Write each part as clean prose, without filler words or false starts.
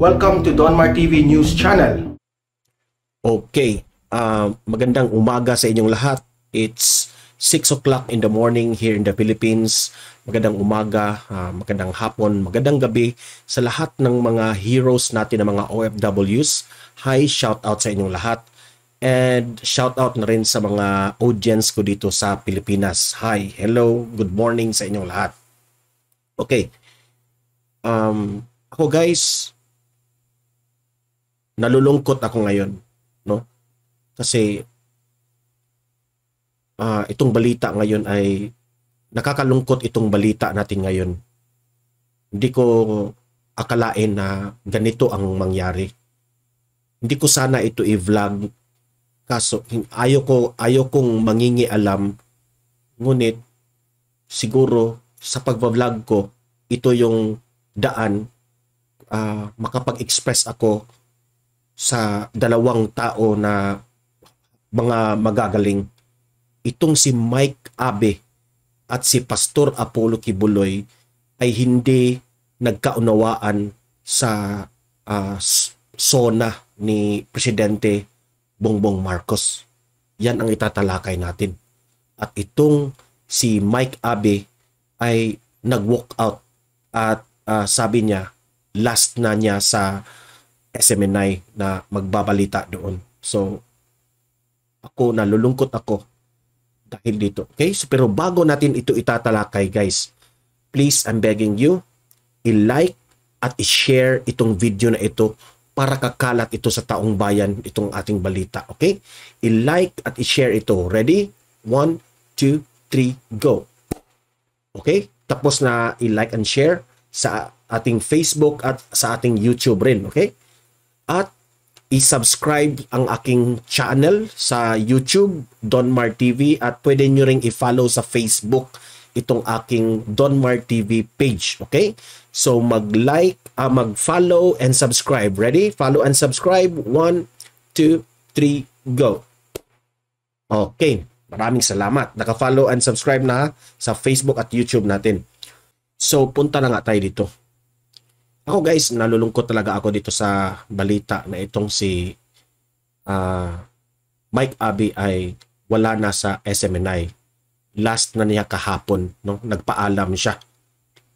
Welcome to Donmar TV News Channel. Okay, magandang umaga sa inyong lahat. It's 6 o'clock in the morning here in the Philippines. Magandang umaga, magandang hapon, magandang gabi sa lahat ng mga heroes natin ng mga OFWs. Hi, shout out sa inyong lahat. And shout out na rin sa mga audience ko dito sa Pilipinas. Hi, hello, good morning sa inyong lahat. Okay. Ako guys, nalulungkot ako ngayon, no? Kasi itong balita ngayon ay nakakalungkot itong balita natin ngayon. Hindi ko akalain na ganito ang mangyari. Hindi ko sana ito i-vlog kaso ayaw kong mangingialam, ngunit siguro sa pagbablog ko ito yung daan makapag-express ako sa dalawang tao na mga magagaling. Itong si Mike Abe at si Pastor Apollo Kibuloy ay hindi nagkaunawaan sa SONA ni Presidente Bongbong Marcos. Yan ang itatalakay natin. At itong si Mike Abe ay nag-walk out at sabi niya last na niya sa SMNI na magbabalita doon. So ako nalulungkot ako dahil dito. Okay? So, pero bago natin ito itatalakay guys, please I'm begging you i-like at i-share itong video na ito para kakalat ito sa taong bayan itong ating balita. Okay? I-like at i-share ito. Ready? 1, 2, 3, go. Okay? Tapos na i-like and share sa ating Facebook at sa ating YouTube rin, okay? At i-subscribe ang aking channel sa YouTube, Donmar TV, at pwede nyo ring i-follow sa Facebook itong aking Donmar TV page, okay? So mag-like, mag-follow and subscribe. Ready? Follow and subscribe. 1, 2, 3, go. Okay. Maraming salamat. Naka-follow and subscribe na sa Facebook at YouTube natin. So, punta na nga tayo dito. Ako guys, nalulungkot talaga ako dito sa balita na itong si Mike Abe ay wala na sa SMNI. Last na niya kahapon, no? Nagpaalam siya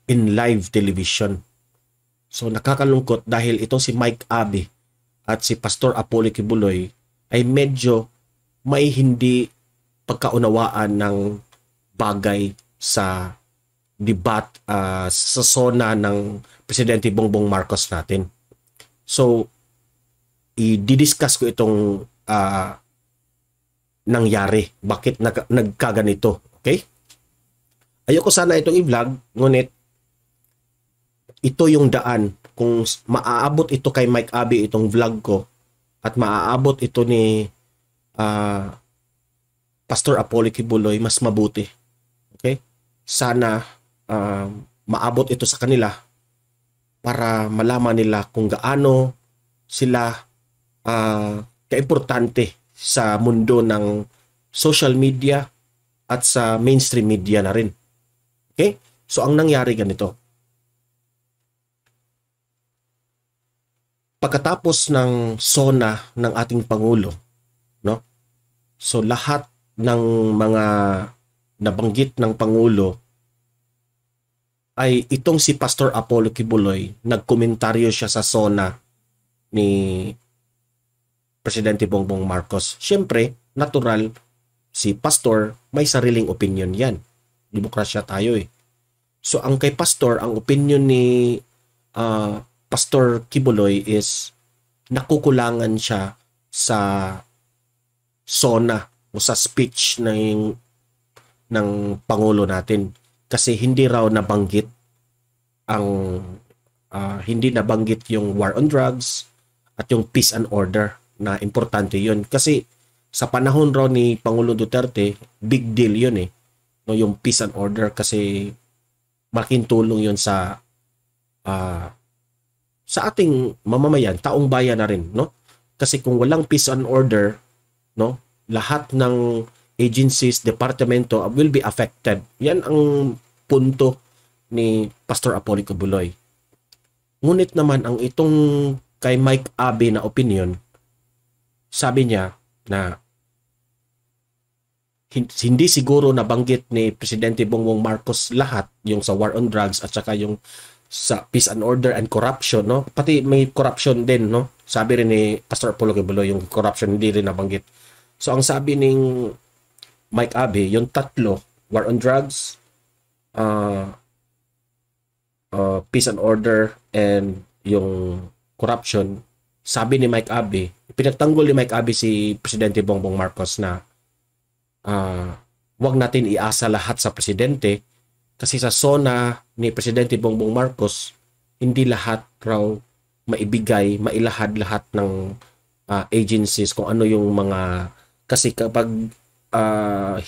in live television. So, nakakalungkot dahil itong si Mike Abe at si Pastor Apollo Kibuloy ay medyo may hindi pagkaunawaan ng bagay sa debate sa SONA ng Presidente Bongbong Marcos natin. So, i-discuss ko itong nangyari. Bakit nagkaganito? Okay? Ayoko sana itong i-vlog, ngunit ito yung daan. Kung maaabot ito kay Mike Abe itong vlog ko at maaabot ito ni Pastor Apollo Kibuloy, mas mabuti. Okay? Sana maabot ito sa kanila para malaman nila kung gaano sila kaimportante sa mundo ng social media at sa mainstream media na rin. Okay? So ang nangyari ganito. Pagkatapos ng SONA ng ating Pangulo, no? So lahat ng mga nabanggit ng Pangulo ay itong si Pastor Apollo Kibuloy, nagkomentaryo siya sa SONA ni Presidente Bongbong Marcos. Siyempre, natural, si Pastor may sariling opinion yan. Demokrasya tayo eh. So ang kay Pastor, ang opinion ni Pastor Kibuloy is nakukulangan siya sa SONA o sa speech ng Pangulo natin. Kasi hindi raw nabanggit hindi nabanggit yung war on drugs at yung peace and order na importante yun. Kasi sa panahon raw ni Pangulo Duterte, big deal yun eh. No, yung peace and order kasi malaking tulong yun sa ating mamamayan, taong bayan na rin, no? Kasi kung walang peace and order, no, lahat ng agencies, departamento will be affected. Yan ang punto ni Pastor Apollo Kibuloy. Ngunit naman ang itong kay Mike Abe na opinion, sabi niya na hindi siguro nabanggit ni Presidente Bongbong Marcos lahat, yung sa war on drugs at saka yung sa peace and order and corruption, no? Pati may corruption din, no? Sabi rin ni Pastor Apollo Kibuloy, yung corruption hindi rin nabanggit. So ang sabi ning Mike Abe, yung tatlo, war on drugs, peace and order, and yung corruption, sabi ni Mike Abe, pinagtanggol ni Mike Abe si Presidente Bongbong Marcos na wag natin iasa lahat sa presidente kasi sa zona ni Presidente Bongbong Marcos, hindi lahat raw maibigay, mailahad lahat ng agencies kung ano yung mga, kasi kapag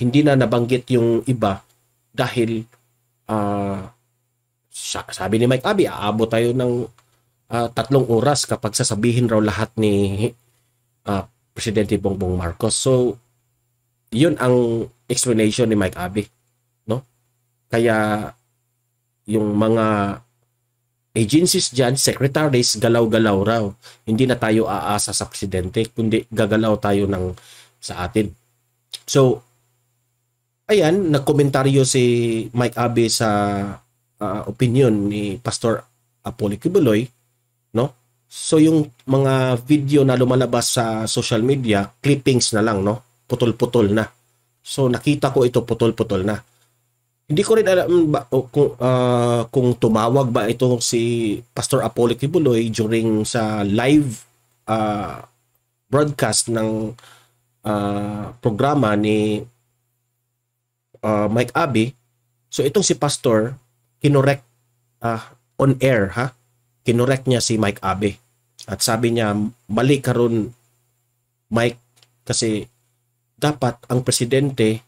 hindi na nabanggit yung iba dahil sabi ni Mike Abe, aabot tayo ng 3 oras kapag sasabihin raw lahat ni Presidente Bongbong Marcos. So yun ang explanation ni Mike Abe, no? Kaya yung mga agencies dyan, secretaries, galaw-galaw raw. Hindi na tayo aasa sa presidente, kundi gagalaw tayo sa atin. So, ayan, nagkomentaryo si Mike Abe sa opinion ni Pastor Apollo Kibuloy, no? So, yung mga video na lumalabas sa social media, clippings na lang, no? Putol-putol na. So nakita ko ito putol-putol na. Hindi ko rin alam kung tumawag ba ito si Pastor Apollo Kibuloy during sa live broadcast ng programa ni Mike Abe. So itong si Pastor kinorek on air, ha? Kinorek niya si Mike Abe. At sabi niya, mali ka ron, Mike, kasi dapat ang presidente,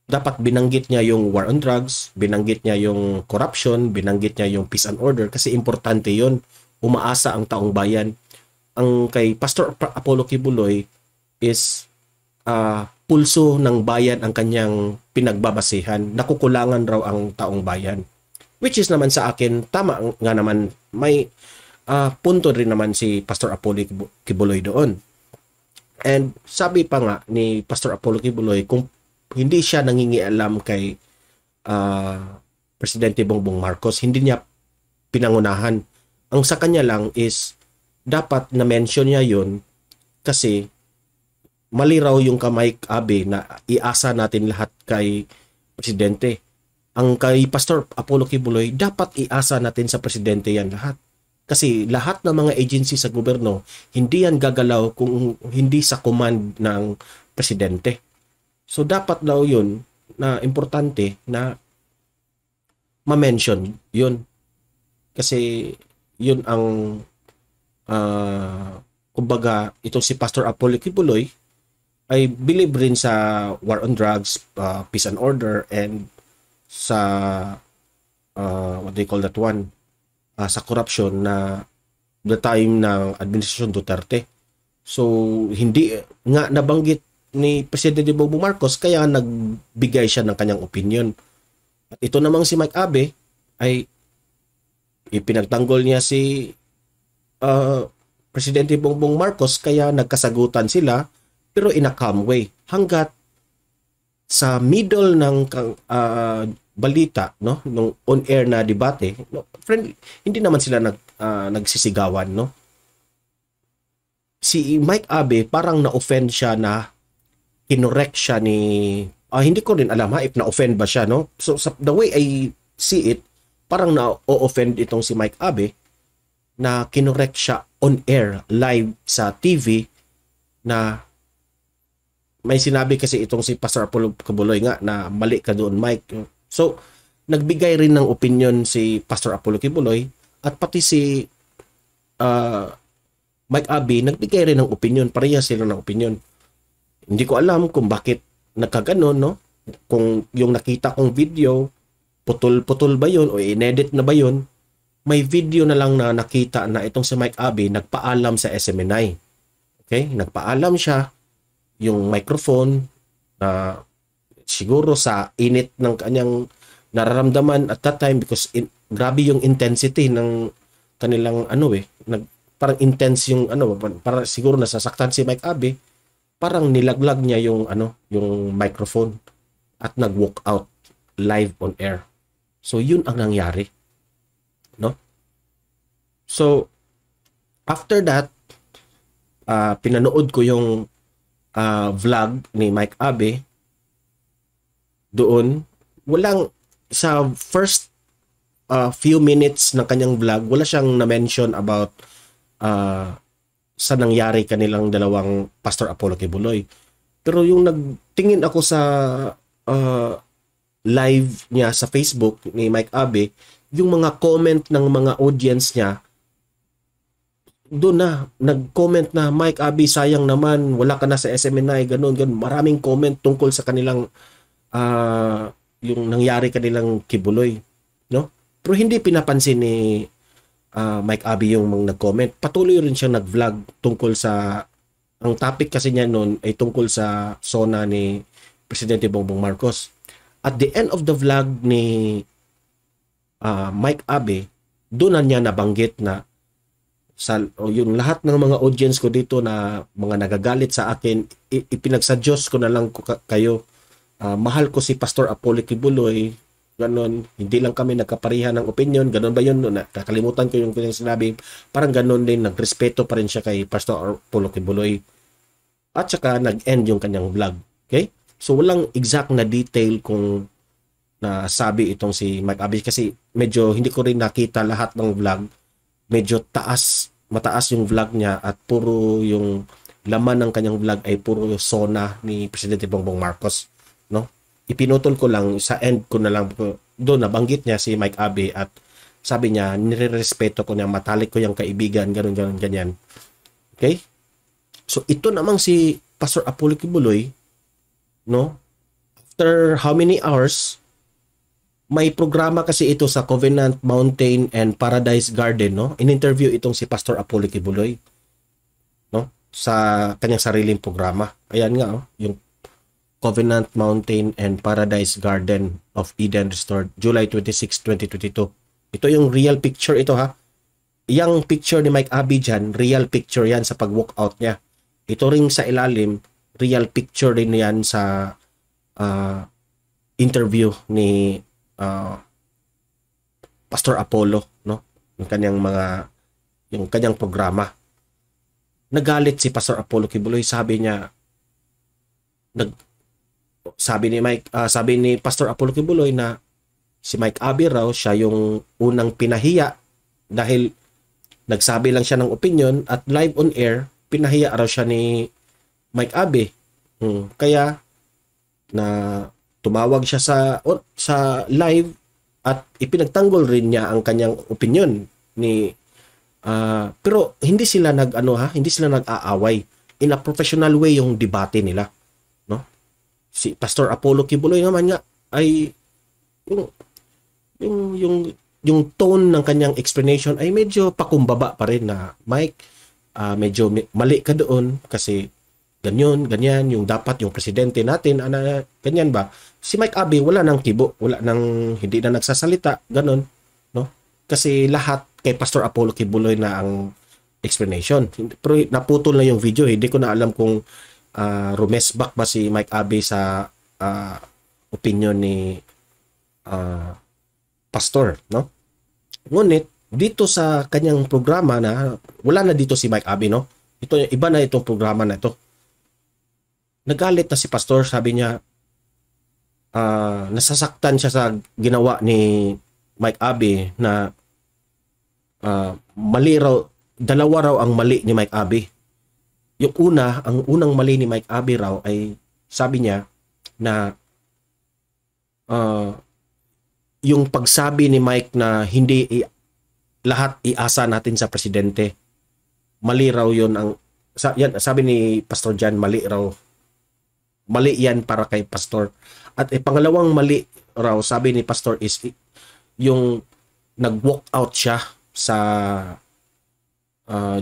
dapat binanggit niya yung war on drugs, binanggit niya yung corruption, binanggit niya yung peace and order kasi importante yon. Umaasa ang taong bayan. Ang kay Pastor Apollo Kibuloy is pulso ng bayan ang kanyang pinagbabasihan. Nakukulangan raw ang taong bayan. Which is naman sa akin, tama nga naman, may punto rin naman si Pastor Apollo Kibuloy doon. And sabi pa nga ni Pastor Apollo Kibuloy, kung hindi siya nangingialam kay Presidente Bongbong Marcos, hindi niya pinangunahan. Ang sa kanya lang is dapat na-mention niya yun kasi mali raw yung Mike Abe na iasa natin lahat kay Presidente. Ang kay Pastor Apollo Kibuloy, dapat iasa natin sa Presidente yan lahat. Kasi lahat ng mga agency sa gobyerno, hindi yan gagalaw kung hindi sa command ng presidente. So dapat daw yun na importante na ma-mention yun. Kasi yun ang kumbaga itong si Pastor Apollo Kibuloy ay believe rin sa war on drugs, peace and order, and sa what do you call that one? Sa corruption na the time ng administrasyon Duterte. So, hindi nga nabanggit ni Presidente Bongbong Marcos kaya nagbigay siya ng kanyang opinion. At ito namang si Mike Abe ay ipinagtanggol niya si Presidente Bongbong Marcos kaya nagkasagutan sila pero in a calm way. Hanggat sa middle ng balita, no, nung on-air na debate, no, friend, hindi naman sila nagsisigawan, no. Si Mike Abe parang na-offend siya na kinorek siya ni hindi ko rin alam if na-offend ba siya, no. So the way I see it, parang na-offend itong si Mike Abe na kinorek siya on-air live sa TV na may sinabi kasi itong si Pastor Apollo Kibuloy nga na mali ka doon, Mike. So, nagbigay rin ng opinion si Pastor Apollo Kibuloy at pati si Mike Abe nagbigay rin ng opinion. Parehas sila ng opinion. Hindi ko alam kung bakit nagkaganon, no? Kung yung nakita kong video, putol-putol ba yun o inedit na ba yun? May video na lang na nakita na itong si Mike Abe nagpaalam sa SMNI. Okay? Nagpaalam siya yung microphone na siguro sa init ng kanyang nararamdaman at that time because grabe yung intensity ng kanilang parang intense yung para siguro nasasaktan si Mike Abe, parang nilaglag niya yung microphone at nag-walk out live on air. So yun ang nangyari, no? So after that, pinanood ko yung vlog ni Mike Abe. Doon, sa first few minutes ng kanyang vlog, wala siyang na-mention about sa nangyari kanilang dalawang Pastor Apollo Kibuloy. Pero yung nagtingin ako sa live niya sa Facebook ni Mike Abe, yung mga comment ng mga audience niya, doon na nag-comment na, Mike Abe, sayang naman, wala ka na sa SMNI, ganun. Maraming comment tungkol sa kanilang yung nangyari kanilang Kibuloy, no? Pero hindi pinapansin ni Mike Abe yung mga nag-comment. Patuloy rin siyang nag-vlog tungkol sa, ang topic kasi niya noon ay tungkol sa SONA ni Presidente Bongbong Marcos. At the end of the vlog ni Mike Abe, doon na niya nabanggit na yung lahat ng mga audience ko dito na mga nagagalit sa akin, ipinagsa Diyos ko na lang kayo. Mahal ko si Pastor Apollo Kibuloy, ganon. Hindi lang kami nagkaparihan ng opinion, ganon ba yun? Nakalimutan ko yung sinabi. Parang ganon din, nagrespeto pa rin siya kay Pastor Apollo Kibuloy. At saka nag-end yung kanyang vlog. Okay? So walang exact na detail kung nasabi itong si Mike Abe kasi medyo hindi ko rin nakita lahat ng vlog. Medyo mataas yung vlog niya at puro yung laman ng kanyang vlog ay puro yung SONA ni Presidente Bongbong Marcos, no? Ipinutol ko lang sa end ko na lang, doon nabanggit niya si Mike Abe at sabi niya, nirerespeto ko niya, matalik ko yung kaibigan, ganyan. Okay? So ito namang si Pastor Apollo Kibuloy, no? After how many hours, may programa kasi ito sa Covenant Mountain and Paradise Garden, no? In-interview itong si Pastor Apollo Kibuloy, no? Sa kanyang sariling programa. Ayan nga, yung Covenant Mountain and Paradise Garden of Eden Restored, July 26, 2022. Ito yung real picture ito, ha? Yang picture ni Mike Abe dyan, real picture yan sa pag-walkout niya. Ito ring sa ilalim, real picture din yan sa interview ni Pastor Apollo, no? Yung kanyang programa. Nagalit si Pastor Apollo Kibuloy, sabi ni Pastor Apollo Kibuloy na si Mike Abe raw siya yung unang pinahiya dahil nagsabi lang siya ng opinion at live on air pinahiya raw siya ni Mike Abe. Kaya na tumawag siya sa live at ipinagtanggol rin niya ang kanyang opinion ni pero hindi sila hindi sila nag-aaway. In a professional way yung debate nila, no? Si Pastor Apollo Kibuloy naman nga ay yung tone ng kanyang explanation ay medyo pakumbaba pa rin na, Mike, medyo mali ka doon kasi ganyan, yung dapat yung presidente natin, ganyan ba? Si Mike Abe, wala nang kibo, hindi na nagsasalita, ganon, no? Kasi lahat kay Pastor Apollo Kibuloy na ang explanation. Pero naputol na yung video, hindi ko na alam kung rumesback ba si Mike Abe sa opinion ni Pastor, no? Ngunit, dito sa kanyang programa na, wala na dito si Mike Abe, no? Iba na itong programa na ito. Nagalit na si Pastor, sabi niya, nasasaktan siya sa ginawa ni Mike Abe na mali raw, dalawa raw ang mali ni Mike Abe. Ang unang mali ni Mike Abe raw ay sabi niya na yung pagsabi ni Mike na hindi lahat iasa natin sa presidente, mali raw yun. Sabi ni Pastor Jan, mali raw. Mali yan para kay Pastor. At pangalawang mali raw, sabi ni Pastor, is yung nag-walk out siya sa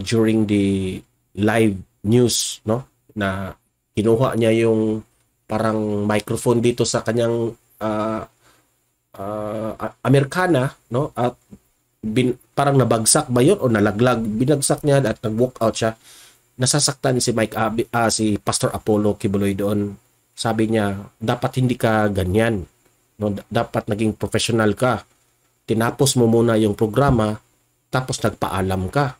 during the live news, no? Na kinuha niya yung parang microphone dito sa kanyang Americana, no? At parang nabagsak ba yun o nalaglag, binagsak niya at nag-walk out siya. Nasasaktan si si Pastor Apollo Kibuloy doon. Sabi niya, dapat hindi ka ganyan, no? Dapat naging professional ka. Tinapos mo muna yung programa tapos nagpaalam ka,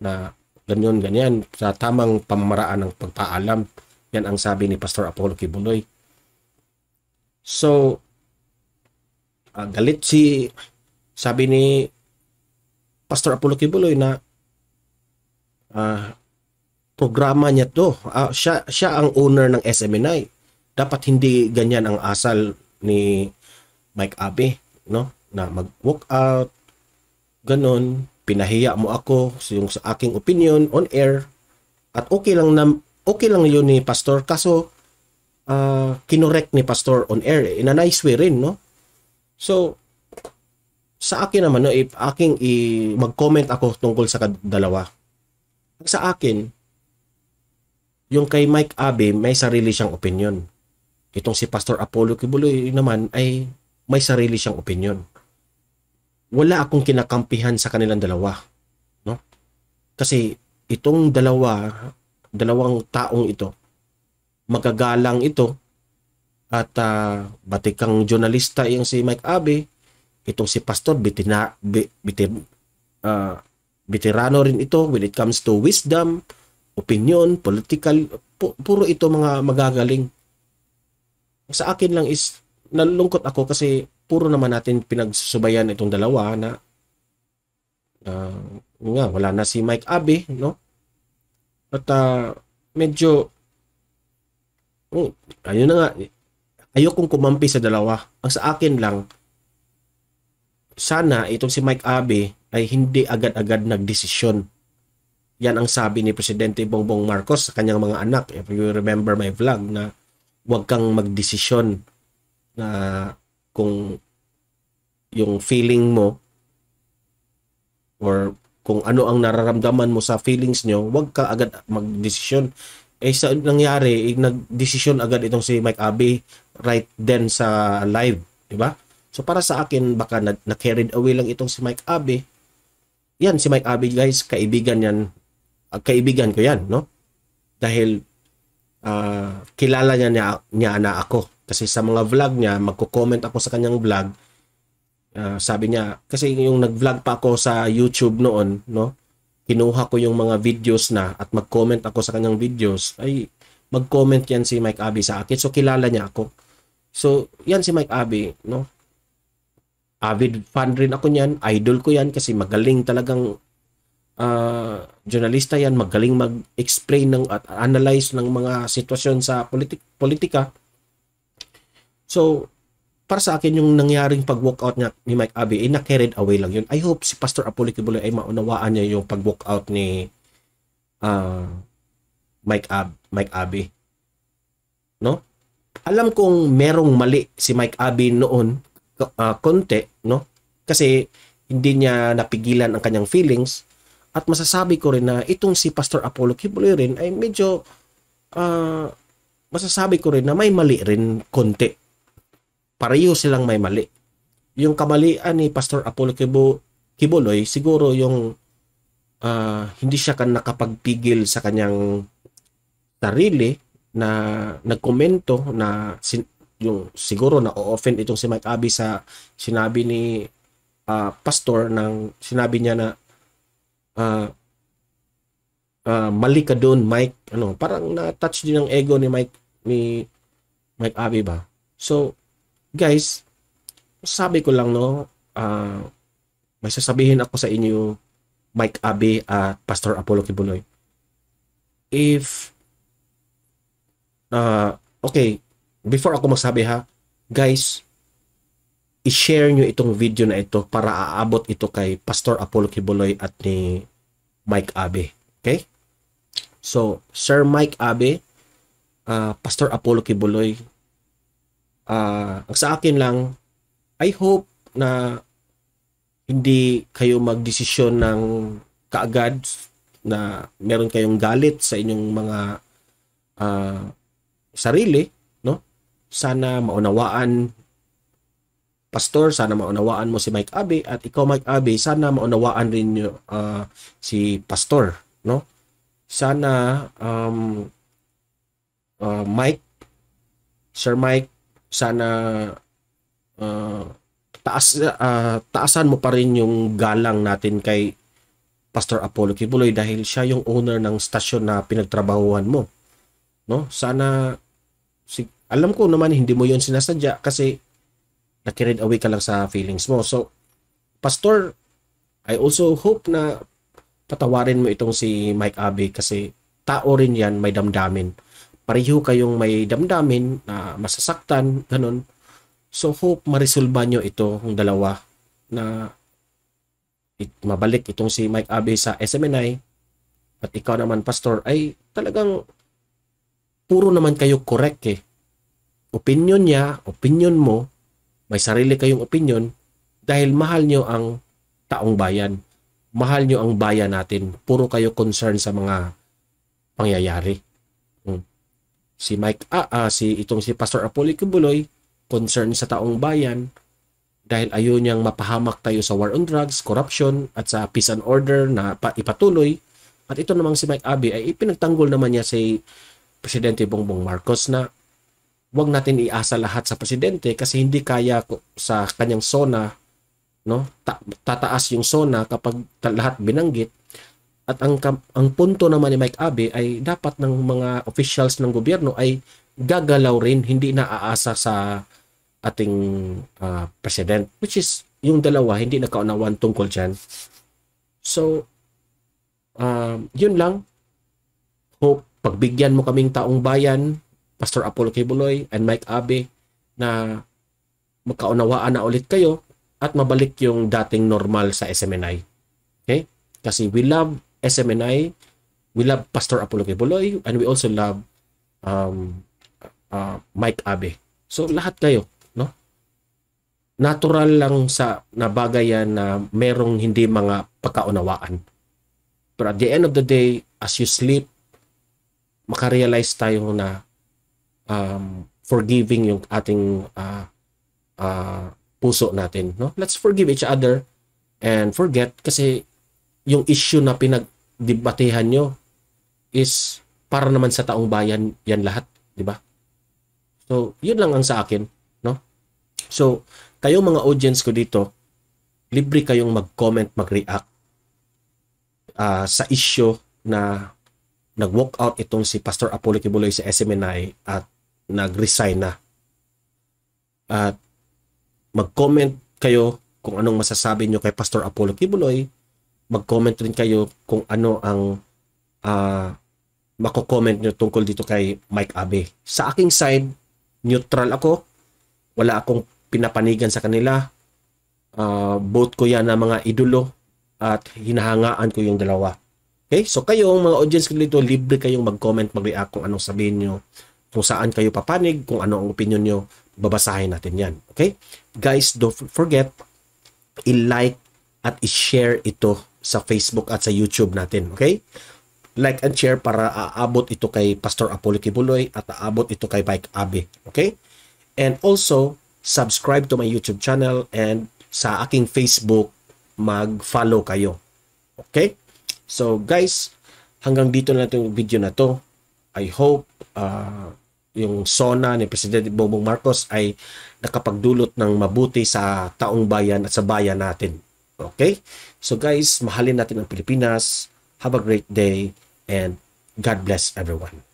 na ganyan sa tamang pamamaraan ng pagpaalam. Yan ang sabi ni Pastor Apollo Kibuloy. So galit sabi ni Pastor Apollo Kibuloy na programa niya to. Siya ang owner ng SMNI. Dapat hindi ganyan ang asal ni Mike Abe, no? Na mag-walk out, ganon, pinahiya mo ako yung sa aking opinion on air. At okay lang yun ni Pastor, kaso kinorek ni Pastor on air in a nice way rin, no? So sa akin naman, no, if mag-comment ako tungkol sa dalawa. Sa akin, yung kay Mike Abe, may sarili siyang opinion. Itong si Pastor Apollo Kibuloy naman ay may sarili siyang opinion. Wala akong kinakampihan sa kanilang dalawa, no? Kasi itong dalawang taong ito, magagalang ito, at batikang journalista yung si Mike Abe. Itong si Pastor, veterano rin ito when it comes to wisdom, opinion, political, puro ito mga magagaling. Sa akin lang is, nalulungkot ako kasi puro naman natin pinagsusubayan itong dalawa na wala na si Mike Abe, no? At medyo ayun na nga, ayokong kumampi sa dalawa. Ang sa akin lang, sana itong si Mike Abe ay hindi agad-agad nagdesisyon. Yan ang sabi ni Presidente Bongbong Marcos sa kanyang mga anak. If you remember my vlog, na huwag kang magdesisyon na kung yung feeling mo or kung ano ang nararamdaman mo sa feelings nyo, huwag ka agad magdesisyon. Sa nangyari, nagdesisyon agad itong si Mike Abe right then sa live, di ba? So para sa akin, baka na-carried away lang itong si Mike Abe. Yan, si Mike Abe, guys, kaibigan yan. Kaibigan ko yan, no? Dahil kilala niya na ako. Kasi sa mga vlog niya, magko-comment ako sa kanyang vlog. Sabi niya, kasi yung nag-vlog pa ako sa YouTube noon, no? Kinuha ko yung mga videos na at mag-comment ako sa kanyang videos, ay mag-comment yan si Mike Abe sa akin. So kilala niya ako. So yan si Mike Abe, no? Avid fan rin ako niyan, idol ko yan kasi magaling talagang journalista yan, magaling mag-explain at analyze ng mga sitwasyon sa politika. So, para sa akin yung nangyaring pag-walkout niya ni Mike Abe ay na-carried away lang yun. I hope si Pastor Apollo Kibuloy ay maunawaan niya yung pag-walkout ni Mike Abe. No? Alam kong merong mali si Mike Abe noon, konti, no? Kasi hindi niya napigilan ang kanyang feelings, at masasabi ko rin na itong si Pastor Apollo Kibuloy rin ay medyo masasabi ko rin na may mali rin konti. Pareho silang may mali. Yung kamalian ni Pastor Apollo Kibuloy siguro yung hindi siya nakapagpigil sa kanyang sarili na nagkomento na yung siguro na o-offend itong si Mike Abe sa sinabi ni Pastor, ng sinabi niya na mali ka doon, Mike. Parang na-touch din ang ego ni Mike Abe ba? So guys, sabi ko lang, no, may sasabihin ako sa inyo, Mike Abe at Pastor Apollo Kibuloy. If okay, before ako magsabi ha, guys, i-share nyo itong video na ito para aabot ito kay Pastor Apollo Kibuloy at ni Mike Abe. Okay? So, Sir Mike Abe, Pastor Apollo Kibuloy, ang sa akin lang, I hope na hindi kayo magdesisyon ng kaagad na meron kayong galit sa inyong mga sarili, no? Sana maunawaan Pastor, sana maunawaan mo si Mike Abe, at ikaw, Mike Abe, sana maunawaan rin nyo, si Pastor, no? Sana Mike, Sir Mike, sana taasan mo pa rin yung galang natin kay Pastor Apollo Kibuloy dahil siya yung owner ng stasyon na pinagtrabahuhan mo, no? Sana alam ko naman hindi mo yon sinasadya kasi nakirid away ka lang sa feelings mo. So Pastor, I also hope na patawarin mo itong si Mike Abe kasi tao rin yan, may damdamin. Pareho kayong may damdamin na masasaktan, ganun. So hope maresolba nyo ito ng dalawa na mabalik itong si Mike Abe sa SMNI at ikaw naman, Pastor, ay talagang puro naman kayo correct eh. Opinion niya, opinion mo, may sarili kayong opinion dahil mahal nyo ang taong bayan. Mahal nyo ang bayan natin. Puro kayo concern sa mga pangyayari. Si si Pastor Apollo Kibuloy, concern sa taong bayan dahil ayaw niyang mapahamak tayo sa war on drugs, corruption, at sa peace and order na ipatuloy. At ito namang si Mike Abe ay ipinagtanggol naman niya si Presidente Bongbong Marcos na wag natin iasa lahat sa presidente kasi hindi kaya sa kanyang SONA, no? Tataas yung SONA kapag lahat binanggit. At ang punto naman ni Mike Abe ay dapat ng mga officials ng gobyerno ay gagalaw rin, hindi na aasa sa ating president, which is yung dalawa hindi nagkaunawan tungkol dyan. So yun lang. Hope pagbigyan mo kaming taong bayan, Pastor Apollo Kibuloy and Mike Abe, na magkaunawaan na ulit kayo at mabalik yung dating normal sa SMNI. Okay? Kasi we love SMNI, we love Pastor Apollo Kibuloy, and we also love Mike Abe. So lahat kayo, no? Natural lang sa nabagay yan na merong hindi mga pagkaunawaan. But at the end of the day, as you sleep, makarealize tayo na forgiving yung ating puso natin, no? Let's forgive each other and forget, kasi yung issue na pinagdebatehan nyo is para naman sa taong bayan yan lahat, di ba? So, yun lang ang sa akin, no? So, kayong mga audience ko dito, libre kayong mag-comment, mag-react sa issue na nag-walk out itong si Pastor Apollo Kibuloy sa SMNI at nag-resign na. At mag-comment kayo kung anong masasabi nyo kay Pastor Apollo Kibuloy. Mag-comment rin kayo kung ano ang mako-comment nyo tungkol dito kay Mike Abe. Sa aking side, neutral ako. Wala akong pinapanigan sa kanila. Both ko yan na mga idolo at hinahangaan ko yung dalawa. Okay? So kayong mga audience ko dito, libre kayong mag-comment, mag-react kung anong sabihin nyo, kung saan kayo papanig, kung ano ang opinion nyo, babasahin natin yan. Okay? Guys, don't forget, i-like at i-share ito sa Facebook at sa YouTube natin. Okay? Like and share para aabot ito kay Pastor Apollo Kibuloy at aabot ito kay Mike Abe. Okay? And also, subscribe to my YouTube channel and sa aking Facebook, mag-follow kayo. Okay? So guys, hanggang dito na itong video na to. I hope yung SONA ni Presidente Bongbong Marcos ay nakapagdulot ng mabuti sa taong bayan at sa bayan natin. Okay? So guys, mahalin natin ang Pilipinas. Have a great day and God bless everyone.